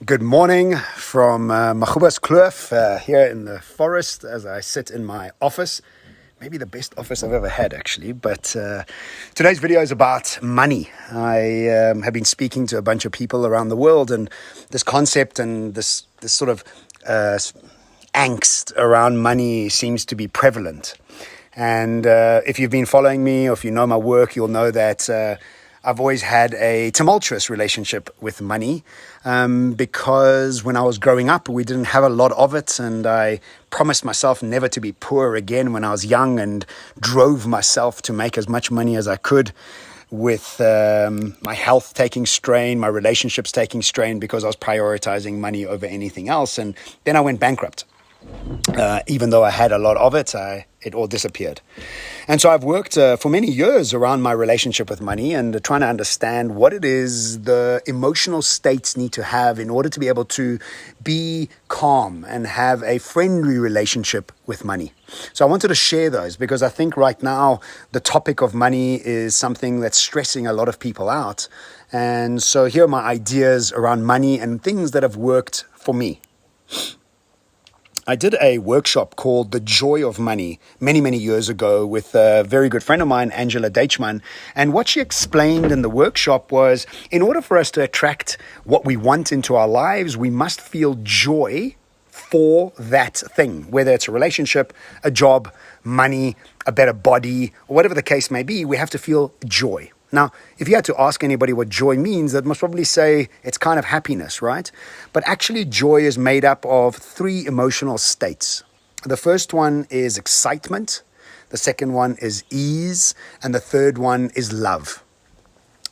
Good morning from Magubas Kloof here in the forest as I sit in my office. Maybe the best office I've ever had, actually. But today's video is about money. I have been speaking to a bunch of people around the world, and this concept and this sort of angst around money seems to be prevalent. And if you've been following me, or if you know my work, you'll know that I've always had a tumultuous relationship with money because when I was growing up, we didn't have a lot of it, and I promised myself never to be poor again when I was young and drove myself to make as much money as I could, with my health taking strain, my relationships taking strain because I was prioritizing money over anything else. And then I went bankrupt. Even though I had a lot of it, it all disappeared. And so I've worked for many years around my relationship with money and trying to understand what it is the emotional states need to have in order to be able to be calm and have a friendly relationship with money. So I wanted to share those because I think right now the topic of money is something that's stressing a lot of people out. And so here are my ideas around money and things that have worked for me. I did a workshop called The Joy of Money many years ago with a very good friend of mine, Angela Deichmann. And what she explained in the workshop was, in order for us to attract what we want into our lives, we must feel joy for that thing, whether it's a relationship, a job, money, a better body, or whatever the case may be. We have to feel joy. Now, if you had to ask anybody what joy means, they'd most probably say it's kind of happiness, right? But actually, joy is made up of three emotional states. The first one is excitement. The second one is ease. And the third one is love.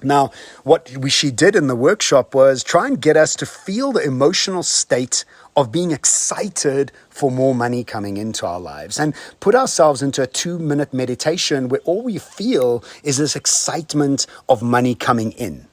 Now, what she did in the workshop was try and get us to feel the emotional state of being excited for more money coming into our lives and put ourselves into a 2-minute meditation where all we feel is this excitement of money coming in.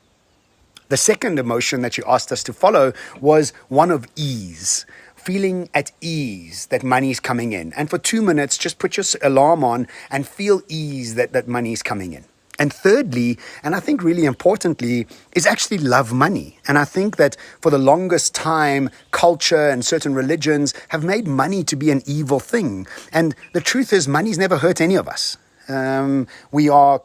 The second emotion that you asked us to follow was one of ease. Feeling at ease that money is coming in. And for 2 minutes, just put your alarm on and feel ease that money is coming in. And thirdly, and I think really importantly, is actually love money. And I think that for the longest time, culture and certain religions have made money to be an evil thing. And the truth is, money's never hurt any of us. We are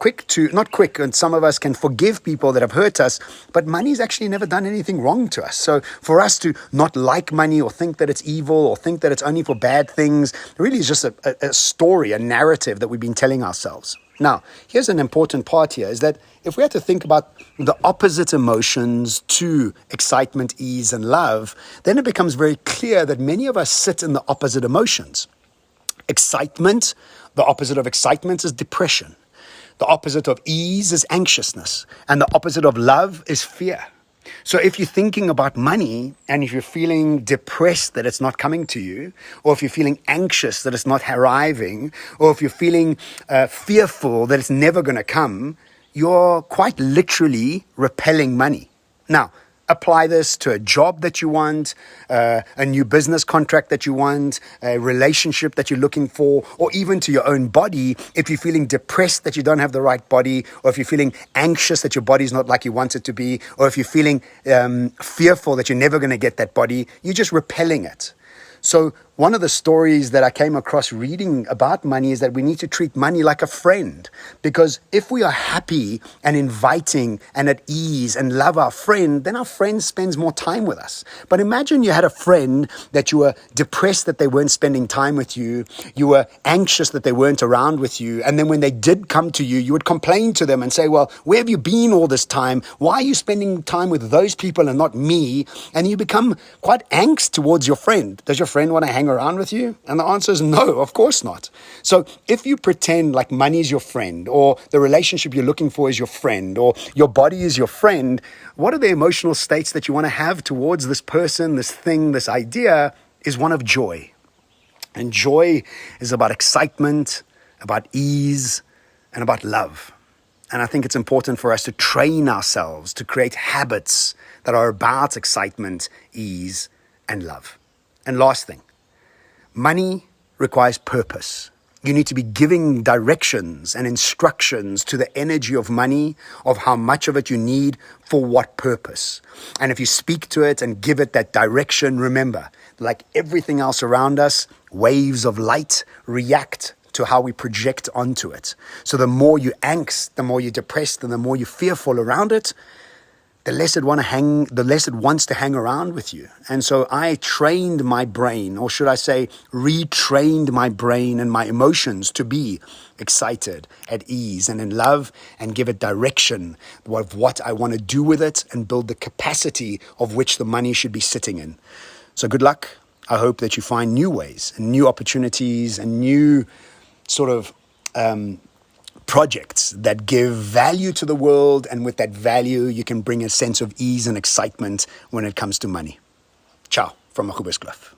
not quick, and some of us can forgive people that have hurt us, but money's actually never done anything wrong to us. So for us to not like money or think that it's evil or think that it's only for bad things, really is just a story, a narrative that we've been telling ourselves. Now, here's an important part here, is that if we had to think about the opposite emotions to excitement, ease, and love, then it becomes very clear that many of us sit in the opposite emotions. Excitement, the opposite of excitement is depression. The opposite of ease is anxiousness. And the opposite of love is fear. So if you're thinking about money and if you're feeling depressed that it's not coming to you, or if you're feeling anxious that it's not arriving, or if you're feeling fearful that it's never going to come, you're quite literally repelling money. Now, apply this to a job that you want, a new business contract that you want, a relationship that you're looking for, or even to your own body. If you're feeling depressed that you don't have the right body, or if you're feeling anxious that your body's not like you want it to be, or if you're feeling fearful that you're never going to get that body, you're just repelling it. So one of the stories that I came across reading about money is that we need to treat money like a friend. Because if we are happy and inviting and at ease and love our friend, then our friend spends more time with us. But imagine you had a friend that you were depressed that they weren't spending time with you. You were anxious that they weren't around with you. And then when they did come to you, you would complain to them and say, well, where have you been all this time? Why are you spending time with those people and not me? And you become quite angst towards your friend. Does your friend want to hang around with you? And the answer is no, of course not. So if you pretend like money is your friend, or the relationship you're looking for is your friend, or your body is your friend, what are the emotional states that you want to have towards this person, this thing, this idea? Is one of joy. And joy is about excitement, about ease, and about love. And I think it's important for us to train ourselves to create habits that are about excitement, ease, and love. And last thing, money requires purpose. You need to be giving directions and instructions to the energy of money, of how much of it you need, for what purpose. And if you speak to it and give it that direction, remember, like everything else around us, waves of light react to how we project onto it. So the more you angst, the more you're depressed, and the more you're fearful around it, the less it wants to hang around with you. And so I trained my brain, or should I say, retrained my brain and my emotions to be excited, at ease, and in love, and give it direction of what I want to do with it, and build the capacity of which the money should be sitting in. So good luck. I hope that you find new ways and new opportunities and new sort of projects that give value to the world, and with that value you can bring a sense of ease and excitement when it comes to money. Ciao from Kloof.